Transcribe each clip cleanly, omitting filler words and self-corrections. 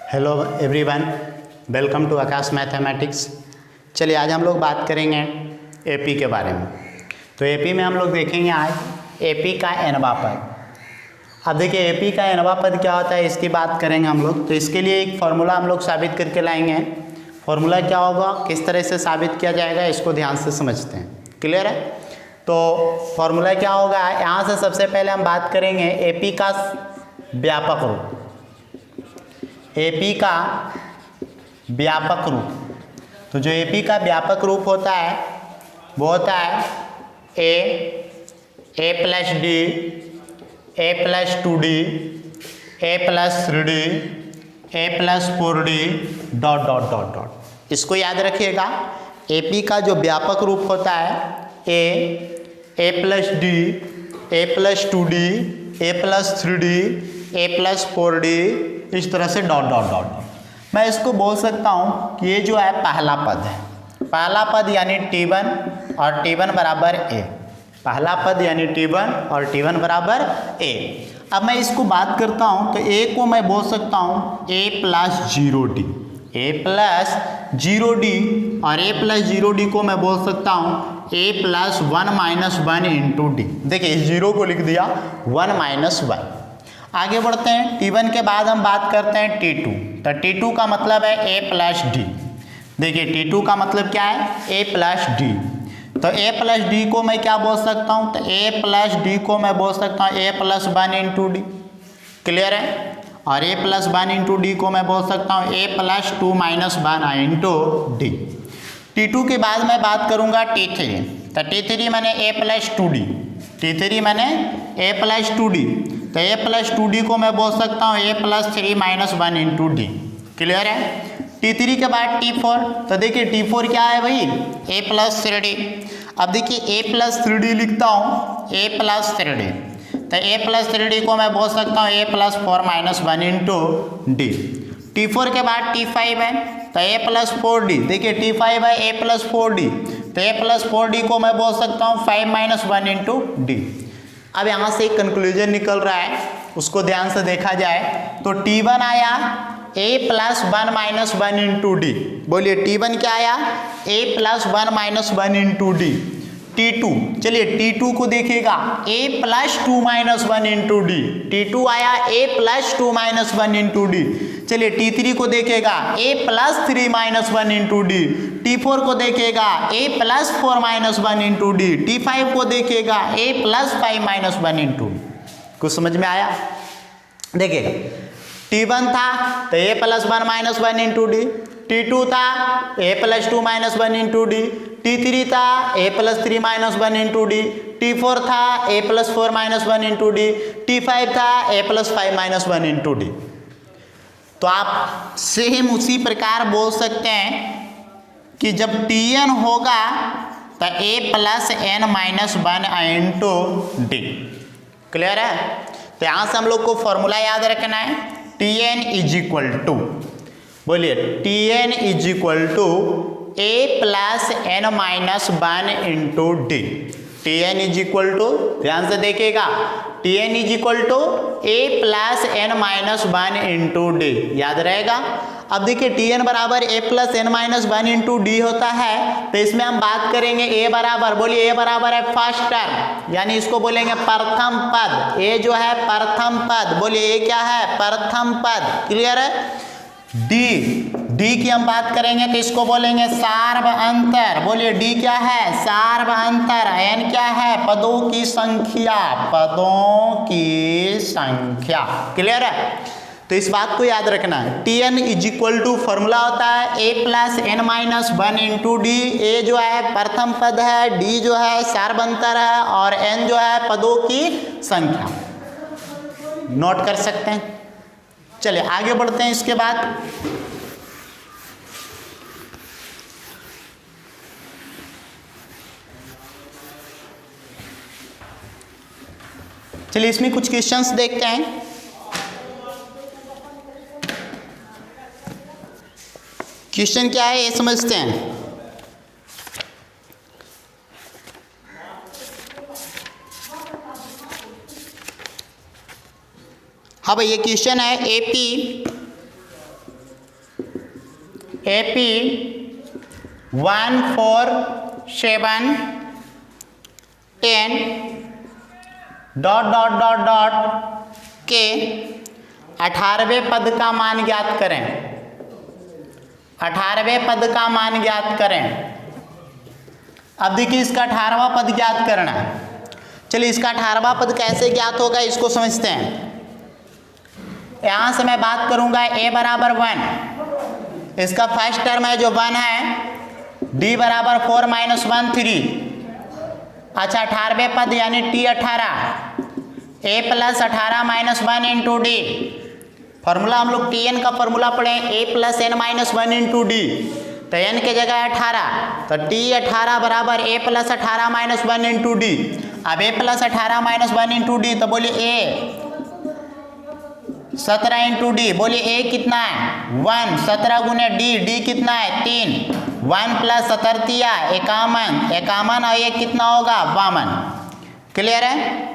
Hello everyone, welcome to Akash mathematics. चलिए आज हम लोग बात करेंगे एपी के बारे में। तो एपी में हम लोग देखेंगे आज एपी का एनवा पद। अब देखिए एपी का एनवा पद क्या होता है इसकी बात करेंगे हम लोग। तो इसके लिए एक फार्मूला हम लोग साबित करके लाएंगे। फार्मूला क्या होगा, किस तरह से साबित किया जाएगा, इसको ध्यान से समझते हैं। क्लियर है? तो फार्मूला क्या होगा, यहाँ से सबसे पहले हम बात करेंगे एपी का व्यापक रूप। एपी का व्यापक रूप, तो जो एपी का व्यापक रूप होता है वो होता है A plus D, A plus 2d, A plus 3d, A plus 4d dot dot dot dot. इसको याद रखिएगा, एपी का जो व्यापक रूप होता है A plus D, A plus 2d, A plus 3d, A plus 4d, इस तरह से डॉट डॉट डॉट डॉट। मैं इसको बोल सकता हूँ कि ये जो है पहला पद है। पहला पद यानी T1 और T1 बराबर A। पहला पद यानी T1 और T1 बराबर A। अब मैं इसको बात करता हूँ तो A को मैं बोल सकता हूँ A plus 0D, A plus 0D, और A प्लस 0D को मैं बोल सकता हूँ A plus 1 minus 1 into D. देखिए इस जीरो को लिख दिया 1 माइनस 1। आगे बढ़ते हैं, T1 के बाद हम बात करते हैं T2। तो T2 का मतलब है A प्लस डी। देखिए T2 का मतलब क्या है, A प्लस डी। तो A प्लस डी को मैं क्या बोल सकता हूँ, तो A प्लस डी को मैं बोल सकता हूँ A plus 1 into D. Clear है? और A प्लस 1 इंटू डी को मैं बोल सकता हूँ A plus 2 minus 1 into D. T2 के बाद मैं बात करूँगा T3। तो T3 मैंने A प्लस 2D, T3 मैंने A प्लस 2D। तो A प्लस 2D को मैं बोल सकता हूँ A plus 3 minus 1 into D. Clear है? T3 के बाद T4। तो देखिए T4 क्या है भाई, A प्लस 3D। अब देखिए A प्लस 3D लिखता हूँ, A प्लस 3D। तो A प्लस 3D को मैं बोल सकता हूँ A plus 4 minus 1 into D. T4 के बाद T5 है, तो A प्लस 4D। देखिए T5 है A प्लस 4D, तो A प्लस 4D को मैं बोल सकता हूँ 5 माइनस 1 इंटू डी। अब यहाँ से एक कंक्लूजन निकल रहा है, उसको ध्यान से देखा जाए तो T1 आया A plus 1 minus 1 into D. बोलिए T1 क्या आया, A plus 1 minus 1 into D. T2, चलिए T2 को देखिएगा A plus 2 minus 1 into D. T2 आया A plus 2 minus 1 into D. चलिए T3 को देखेगा A plus 3 minus 1 into D. T4 को देखेगा A plus 4 minus 1 into D. T5 को देखेगा A plus 5 minus 1 into D. कुछ समझ में आया? देखिएगा T1 था तो A plus 1 minus 1 into D. T2 था A plus 2 minus 1 into D. T3 था A plus 3 minus 1 into D. T4 था A plus 4 minus 1 into D. T5 था A plus 5 minus 1 into D. तो आप सेम उसी प्रकार बोल सकते हैं कि जब Tn होगा तो A plus n minus 1 into D. Clear है? तो यहाँ से हम लोग को फॉर्मूला याद रखना है, Tn इज इक्वल टू, बोलिए Tn is equal to A plus n minus 1 into D. Tn is equal to, ध्यान से देखिएगा, Tn is equal to A plus n minus 1 into D. याद रहेगा? अब देखिए Tn बराबर A plus n minus 1 into D होता है, तो इसमें हम बात करेंगे A बराबर, बोलिए A बराबर है फर्स्ट टर्म, यानी इसको बोलेंगे प्रथम पद। A जो है प्रथम पद, बोलिए A क्या है, प्रथम पद। क्लियर है? डी की हम बात करेंगे तो इसको बोलेंगे सार्व अंतर। बोलिए डी क्या है, सार्व अंतर। n क्या है, पदों की संख्या, पदों की संख्या। क्लियर है? तो इस बात को याद रखना है, Tn is equal to formula होता है A plus n minus 1 into D. A जो है प्रथम पद है, D जो है सार्व अंतर है, और n जो है पदों की संख्या। नोट कर सकते हैं? चलिए आगे बढ़ते हैं। इसके बाद चलिए इसमें कुछ क्वेश्चंस देखते हैं। क्वेश्चन क्या है ये समझते हैं। हाँ भाई, ये क्वेश्चन है AP AP 1 4 7 10 dot dot dot dot के 18वें पद का मान ज्ञात करें। 18वें पद का मान ज्ञात करें। अब देखिए इसका 18वां पद ज्ञात करना है। चलिए इसका 18वां पद कैसे ज्ञात होगा इसको समझते हैं। यहां से मैं बात करूंगा a बराबर 1, इसका फर्स्ट टर्म है जो 1 है। d बराबर 4 माइनस 1 3। अच्छा 18वें पद यानी t 18, a plus 18 minus 1 into D. Formula हम लोग tn का फॉर्मूला पढ़े, a plus n minus 1 into D. तो n के जगह 18, तो t 18 बराबर a plus 18 minus 1 into D. अब a plus 18 minus 1 into D, तो बोलिए a 17 इंटू डी। बोलिए a कितना है 1, 17 गुने d कितना है 3, 1 प्लस 17 51, 51 और ये कितना होगा 52। क्लियर है?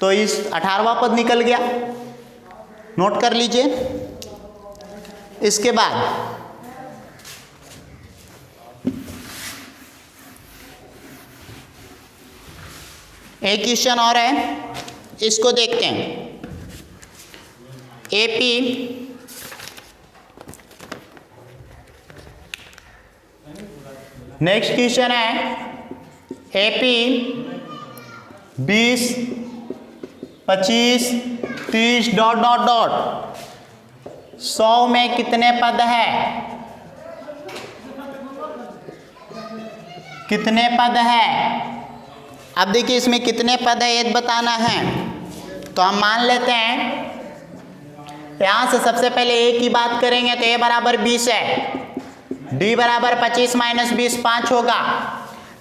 तो इस 18वां पद निकल गया, नोट कर लीजिए। इसके बाद एक क्वेश्चन और है, इसको देखते हैं। AP नेक्स्ट क्वेश्चन है AP 20 25 30 डॉट डॉट डॉट 100 में कितने पद है? कितने पद है? अब देखिए इसमें कितने पद है ये बताना है। तो हम मान लेते हैं यहां से सबसे पहले a की बात करेंगे तो a बराबर 20 है, d बराबर 25 माइनस 20 5 होगा।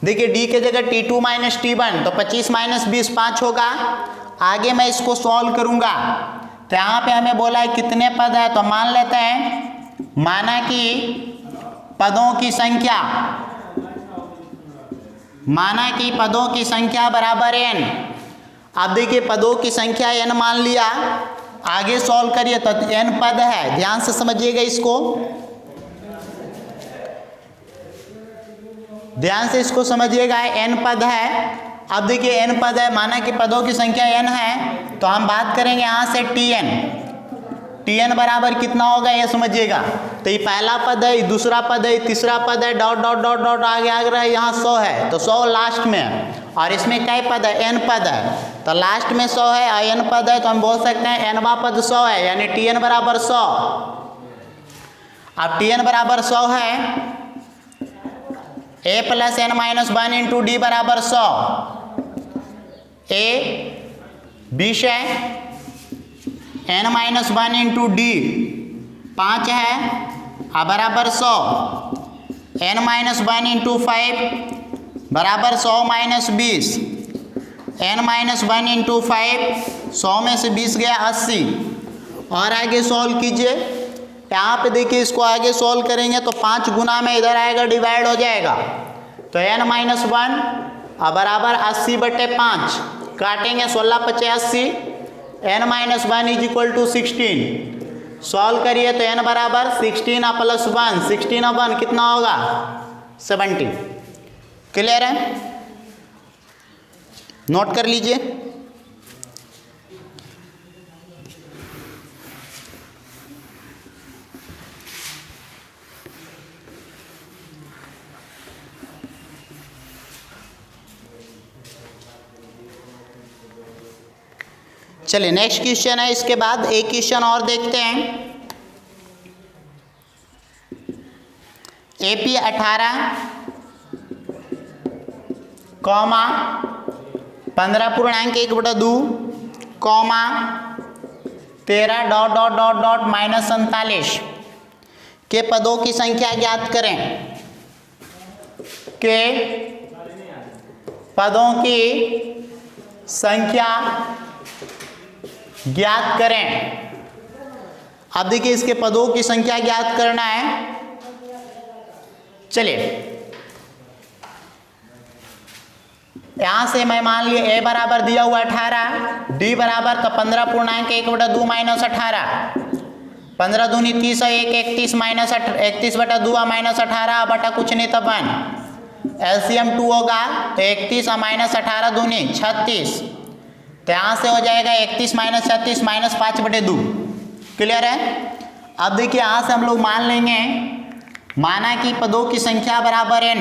देखिए d के जगह t2 माइनस t1, तो 25 माइनस 20 5 होगा। आगे मैं इसको सॉल्व करूंगा तो यहाँ पे हमें बोला है कितने पद है, तो मान लेते हैं माना कि पदों की संख्या, माना कि पदों की संख्या बराबर n। अब देखिए पदों की संख्या n मान लिया, आगे सॉल्व करिए तो n पद है, ध्यान से समझिएगा इसको, ध्यान से इसको समझिएगा। n पद है। अब देखिए n पद है, माना कि पदों की संख्या n है, तो हम बात करेंगे यहाँ से tn बराबर कितना होगा ये समझिएगा। तो ये पहला पद है, ये दूसरा पद है, तीसरा पद है, डॉट डॉट डॉट डॉट आगे आगे रहा है, यहाँ 100 है, तो 100 लास्ट में है। और इसमें कई पद है? n पद है, तो लास्ट में 100 है और n पद है, तो हम बोल सकते हैं nवां पद 100 है, यानी tn बराबर 100। अब tn बराबर 100 है, a plus n minus 1 into D बराबर 100। a 20 है, n माइनस 1 इंटू डी 5 है, अब बराबर 100। n माइनस 1 इंटू 5 बराबर 100 माइनस 20, n माइनस 1 इंटू 5 100 में से 20 गया 80। और आगे सॉल्व कीजिए, यहाँ पे देखिए इसको आगे सॉल्व करेंगे तो 5 गुना में इधर आएगा, डिवाइड हो जाएगा, तो n माइनस 1 अब बराबर 80/5, काटेंगे 16 × 80, n minus 1 is equal to 16। Solve करिए तो n बराबर 16 प्लस 1, 16 1 कितना होगा 70। क्लियर है? नोट कर लीजिए। चलिए नेक्स्ट क्वेश्चन है, इसके बाद एक क्वेश्चन और देखते हैं। AP 18, 15.1/2, 13 dot dot dot dot minus 47 के पदों की संख्या ज्ञात करें। के पदों की संख्या ज्ञात करें। अब देखिए इसके पदों की संख्या ज्ञात करना है। चलिए यहां से मैं मान लिया a बराबर दिया हुआ 18, d बराबर तो 15.1/2 माइनस 18, 15 दूनी 30 और 1 31 माइनस 31 बटा 2 माइनस 18 बटा कुछ नहीं तब 1 एलसीएम 2 होगा तो 31 और माइनस 18 दूनी 36, तो यहाँ से हो जाएगा 31 माइनस 36 माइनस 5 बटे 2। क्लियर है। अब देखिए यहाँ से हम लोग मान लेंगे, माना कि पदों की संख्या बराबर n,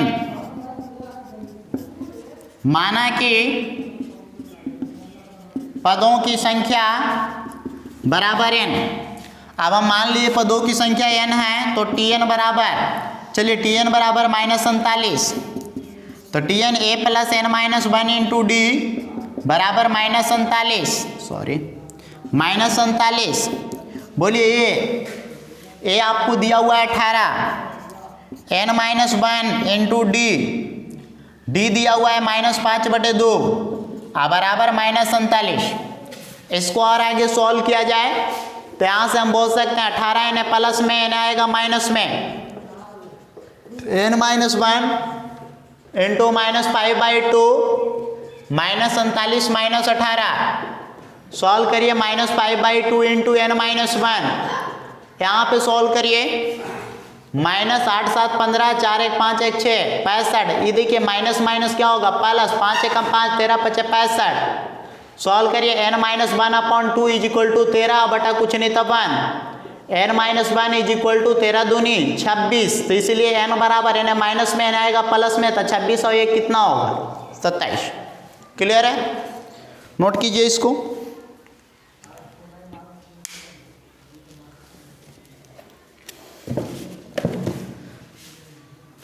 माना कि पदों की संख्या बराबर n। अब हम मान लिए पदों की संख्या n है तो tn बराबर, चलिए tn बराबर -47, तो tn a plus n minus 1 into D बराबर -47, सॉरी -47। बोलिए ए आपको दिया हुआ है 18, n माइनस 1 इंटू डी दिया हुआ है -5 बटे 2 बराबर -47। इसको और आगे सॉल्व किया जाए तो यहाँ से हम बोल सकते हैं 18 n प्लस में n आएगा माइनस में, n minus 1 into -5/2 -47 minus 18, solve करिए -5/2 इंटू n माइनस 1, यहाँ पे सॉल्व करिए -8 7 15 4 1 5 1 6 65, ये देखिए माइनस माइनस क्या होगा प्लस, 5 1 5 13 5 65, सॉल्व करिए n minus 1/2 is equal to 13 बटा कुछ नहीं तब 1, n minus 1 is equal to 13 दूनी 26, तो इसीलिए n बराबर n माइनस में n आएगा प्लस में, तो 26 और 1 कितना होगा 27। क्लियर है, नोट कीजिए इसको।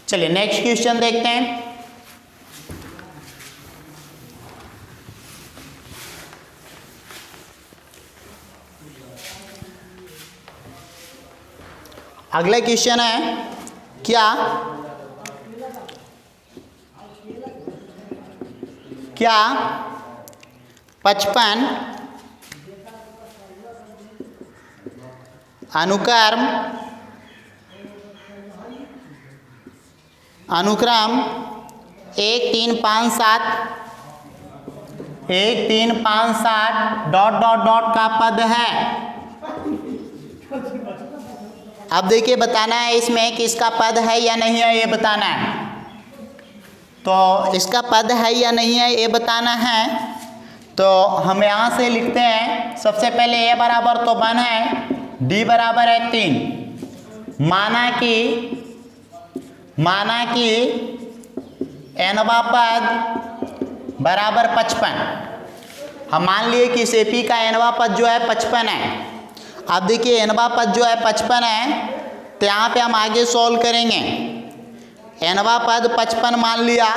चलिए नेक्स्ट क्वेश्चन देखते हैं। अगला क्वेश्चन है क्या 55 अनुक्रम 1 3 5 7 डॉट डॉट डॉट का पद है। अब देखिए बताना है इसमें कि इसका पद है या नहीं है, ये बताना है। तो इसका पद है या नहीं है ये बताना है, तो हम यहाँ से लिखते हैं सबसे पहले a बराबर तो 1 है, d बराबर है 3, माना कि nवा पद बराबर 55। हम मान लिए कि इस एपी का nवा पद जो है 55 है। अब देखिए nवा पद जो है 55 है, तो यहाँ पे हम आगे सॉल्व करेंगे। nवा पद 55 मान लिया,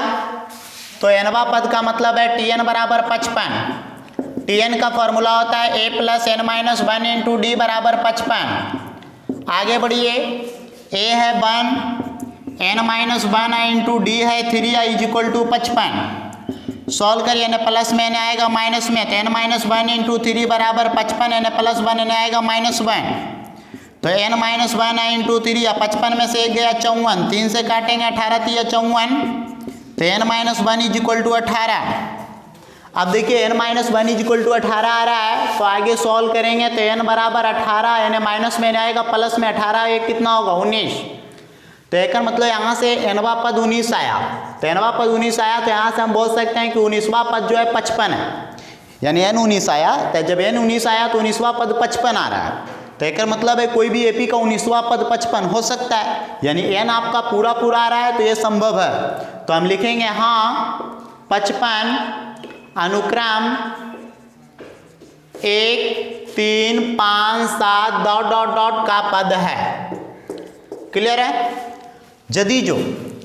तो nवा पद का मतलब है tn बराबर 55। tn का फॉर्मूला होता है a plus n minus 1 into D बराबर 55। आगे बढ़िए, a है 1, n माइनस 1 इंटू डी है 3 इज इक्वल टू 55। सॉल्व करिए, n प्लस में n आएगा माइनस में, तो n माइनस 1 इंटू 3 बराबर 55, n प्लस 1 n आएगा -1, तो n माइनस 1 इंटू 3 या 55 में से 1 गया 54, 3 से काटेंगे 18 3 54, तो n minus 1 is equal to 18। अब देखिए n minus 1 is equal to 18 आ रहा है, तो आगे सॉल्व करेंगे तो n बराबर 18, n माइनस में n आएगा प्लस में 18, एक कितना होगा 19। तो एक मतलब यहाँ से nवा पद 19 आया, तो nवा पद 19 आया, तो यहाँ से हम बोल सकते हैं कि 19वां पद जो है 55 है, यानी n 19 आया, तो जब n 19 आया तो 19वां पद 55 आ रहा है। तो एक मतलब है कोई भी एपी का 19वां पद 55 हो सकता है, यानी n आपका पूरा आ रहा है, तो ये संभव है। तो हम लिखेंगे हाँ 55 अनुक्रम 1 3 5 7 डॉट डॉट डॉट का पद है। क्लियर है। यदि जो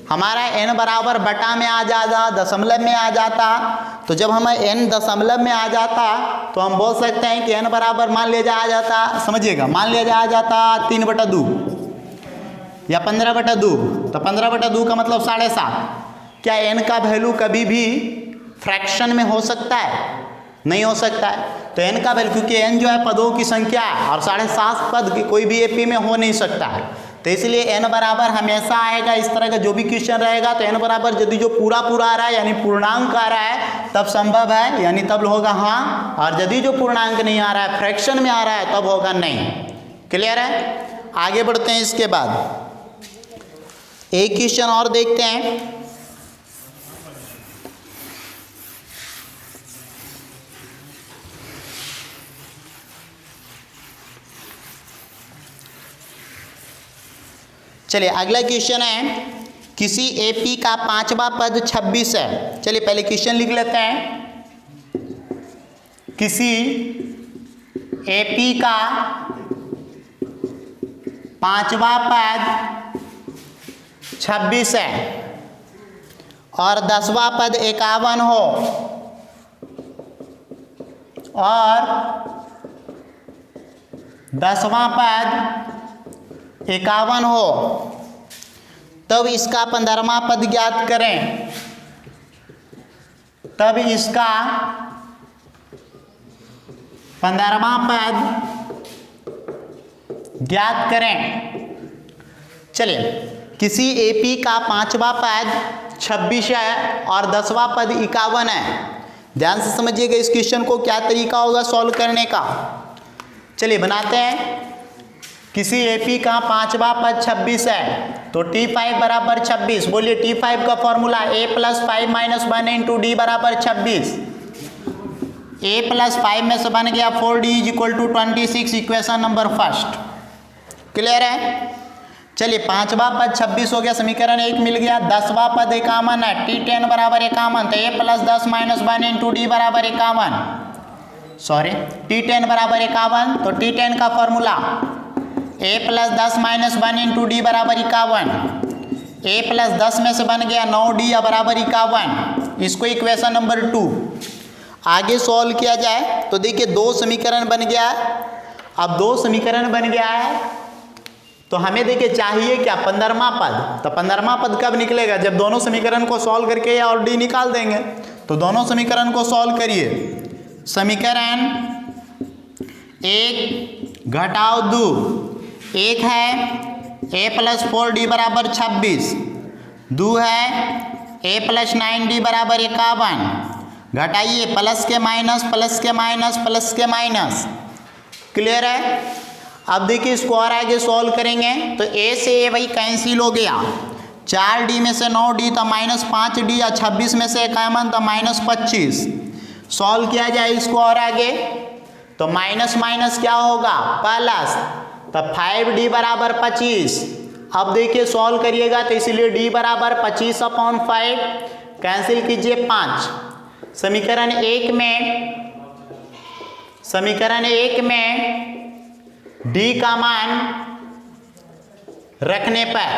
हमारा n बराबर बटा में आ जाता, दशमलव में आ जाता, तो जब हमें n दशमलव में आ जाता तो हम बोल सकते हैं कि n बराबर मान लिया आ जाता, समझिएगा, मान लिया आ जाता 3/2 या 15/2, तो 15/2 का मतलब 7.5। क्या n का वैल्यू कभी भी फ्रैक्शन में हो सकता है? नहीं हो सकता है। तो n का वैल्यू, क्योंकि n जो है पदों की संख्या है और 7.5 पद कोई भी एपी में हो नहीं सकता है, तो इसलिए n बराबर हमेशा आएगा। इस तरह का जो भी क्वेश्चन रहेगा तो n बराबर यदि जो पूरा आ रहा है यानी पूर्णांक आ रहा है तब संभव है, यानी तब होगा हाँ, और यदि जो पूर्णांक नहीं आ रहा है फ्रैक्शन में आ रहा है तब होगा नहीं। क्लियर है? आगे बढ़ते हैं। इसके बाद एक क्वेश्चन और देखते हैं। चलिए अगला क्वेश्चन है, किसी एपी का पांचवा पद 26 है। चलिए पहले क्वेश्चन लिख लेते हैं। किसी एपी का पांचवा पद 26 है और 10वां पद 51 हो और 10वां पद 51 हो, तब इसका 15वां पद ज्ञात करें। तब इसका 15वां पद ज्ञात करें। चलिए, किसी एपी का पांचवा पद 26 है और 10वां पद 51 है। ध्यान से समझिएगा इस क्वेश्चन को, क्या तरीका होगा सॉल्व करने का। चलिए बनाते हैं। किसी एपी का पांचवा पद 26 है तो T5 बराबर 26। बोलिए T5 का फॉर्मूला A + 5 - 1 × D बराबर 26। A + 5 में से बन गया 4D = 26, equation number first. Clear है? चलिए पांचवा पद 26 हो गया, समीकरण 1 मिल गया। 10वां पद 51 है, T10 बराबर 51, तो A + 10 - 1 × D बराबर 51। सॉरी, T10 बराबर 51, तो T10 का फॉर्मूला A + 10 - 1 × D बराबर 51। A + 10 में से बन गया 9D बराबर 51। इसको इक्वेशन नंबर 2 आगे सॉल्व किया जाए तो देखिए 2 समीकरण बन गया है। अब 2 समीकरण बन गया है तो हमें देखिए चाहिए क्या, 15वां पद। तो 15वां पद कब निकलेगा, जब दोनों समीकरण को सॉल्व करके A और D निकाल देंगे। तो दोनों समीकरण को सॉल्व करिए। समीकरण 1 घटाओ 2, 1 है A + 4D बराबर 26, 2 है A + 9D बराबर 51। घटाइए, प्लस के माइनस, प्लस के माइनस, प्लस के माइनस। क्लियर है? अब देखिए इसको और आगे सॉल्व करेंगे तो A से A वही कैंसिल हो गया। 4D में से 9D तो -5D, या 26 में से 51 तो -25। सॉल्व किया जाए इसको और आगे तो माइनस माइनस क्या होगा, प्लस, तो 5D बराबर 25। अब देखिए सॉल्व करिएगा तो इसलिए D बराबर 25/5, कैंसिल कीजिए 5। समीकरण 1 में D का मान रखने पर,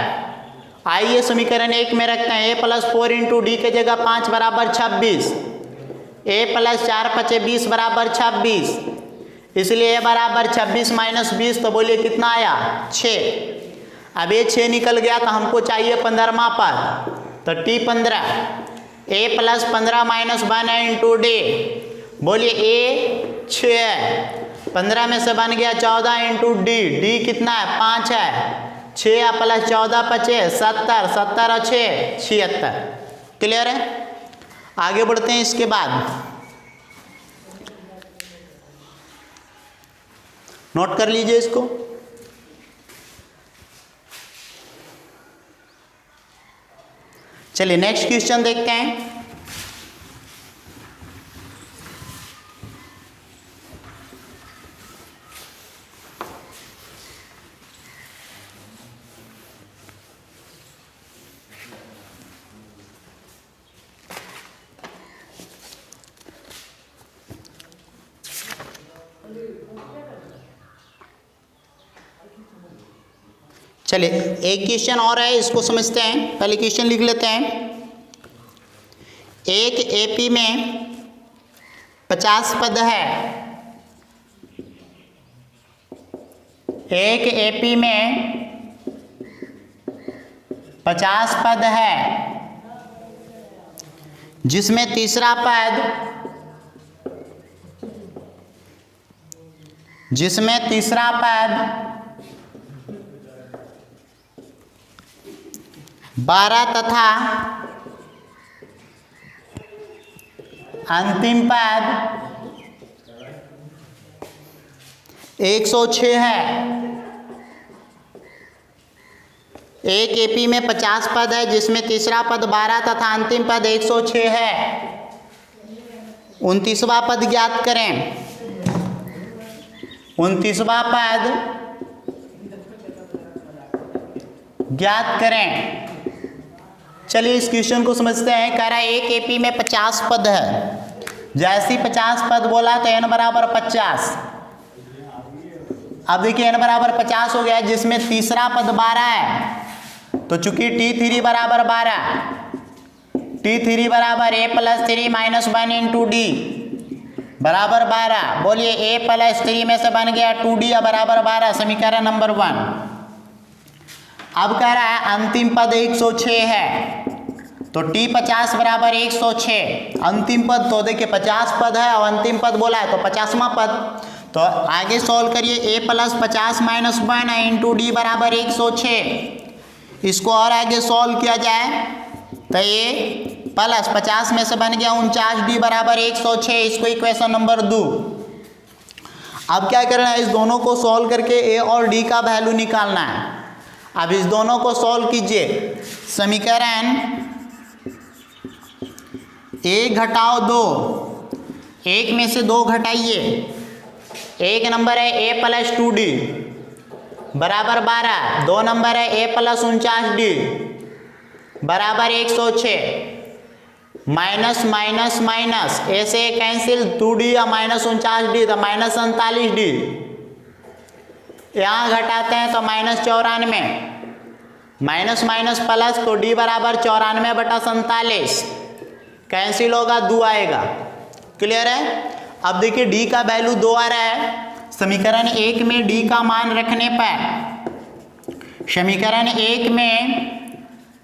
आइए समीकरण 1 में रखते हैं। A + 4 × D के जगह 5 बराबर 26, A + 4 × 5 20 बराबर 26, इसलिए A बराबर 26 - 20, तो बोलिए कितना आया, 6। अब ये 6 निकल गया तो हमको चाहिए 15वां पद, तो T15। A + 15 - 1 × D, बोलिए A 6 है, 15 में से बन गया 14 × D, D कितना है, 5 है, 6 + 14 = 25, 70, 70 और 6 76। क्लियर है? आगे बढ़ते हैं। इसके बाद नोट कर लीजिए इसको। चलिए नेक्स्ट क्वेश्चन देखते हैं। चलिए एक क्वेश्चन और है, इसको समझते हैं। पहले क्वेश्चन लिख लेते हैं। एक एपी में 50 पद है। एक एपी में 50 पद है जिसमें तीसरा पद 12 तथा अंतिम पद 106 है। एक एपी में 50 पद है जिसमें तीसरा पद 12 तथा अंतिम पद 106 है। 29वां पद ज्ञात करें। 29वां पद ज्ञात करें। चलिए इस क्वेश्चन को समझते हैं। कह रहा है एक एपी में 50 पद है, जैसे ही 50 पद बोला तो n बराबर 50। अब देखिए n बराबर 50 हो गया, जिसमें तीसरा पद 12 है, तो चूंकि T3 बराबर 12, T3 बराबर a plus 3 minus 1 into D बराबर 12। बोलिए a प्लस 3 में से बन गया 2d बराबर 12, समीकरण नंबर 1। अब कह रहा है अंतिम पद 106 है, तो T 50 बराबर 106। अंतिम पद तो देखिए 50 पद है और अंतिम पद बोला है तो 50वां पद। तो आगे सॉल्व करिए, a प्लस 50 माइनस 1 है इंटू डी बराबर 106। इसको और आगे सॉल्व किया जाए तो a प्लस 50 में से बन गया 49d बराबर 106। इसको इक्वेशन नंबर 2। अब क्या करना है, इस दोनों को सॉल्व करके a और d का वैल्यू निकालना है। अब इस दोनों को सॉल्व कीजिए। समीकरण 1 घटाओ 2, 1 में से 2 घटाइए। एक नंबर है a प्लस 2d बराबर 12, 2 नंबर है a प्लस 49d बराबर 106। माइनस माइनस माइनस a से कैंसिल, 2d या माइनस 49d तो माइनस 47d। यहाँ घटाते हैं तो माइनस 94, माइनस माइनस प्लस तो d बराबर 94/47 कैंसिल होगा, 2 आएगा। क्लियर है। अब देखिए d का वैल्यू 2 आ रहा है। समीकरण 1 में d का मान रखने पर, समीकरण 1 में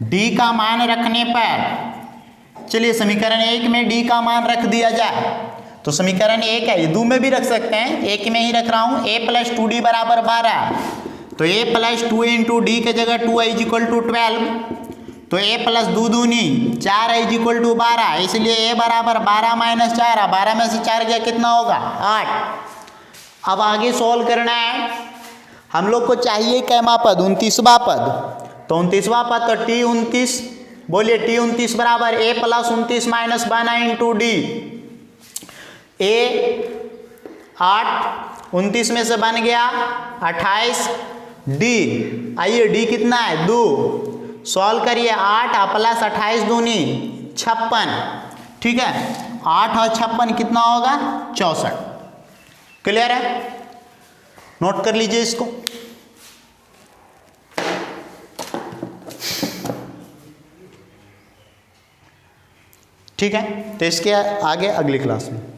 d का मान रखने पर, चलिए समीकरण 1 में d का मान रख दिया जाए तो समीकरण 1 है, ये 2 में भी रख सकते हैं, 1 में ही रख रहा हूँ। a प्लस 2d बराबर 12, तो a प्लस 2 इंटू डी के जगह 2 इज इक्वल टू 12, तो a प्लस 2 दूनी 4 इज इक्वल टू 12, इसलिए a बराबर 12 माइनस 4, 12 में से 4 गया कितना होगा 8। अब आगे सोल्व करना है। हम लोग को चाहिए कैमा पद, 29वां पद। तो 29वां पद तो T29, बोलिए T29 बराबर a plus 29 minus 1 into D. a 8, 29 में से बन गया 28, d आइए d कितना है 2, सॉल्व करिए। 8 प्लस 28 दूनी 56, ठीक है। 8 और 56 कितना होगा 64। क्लियर है, नोट कर लीजिए इसको। ठीक है, तो इसके आगे अगली क्लास में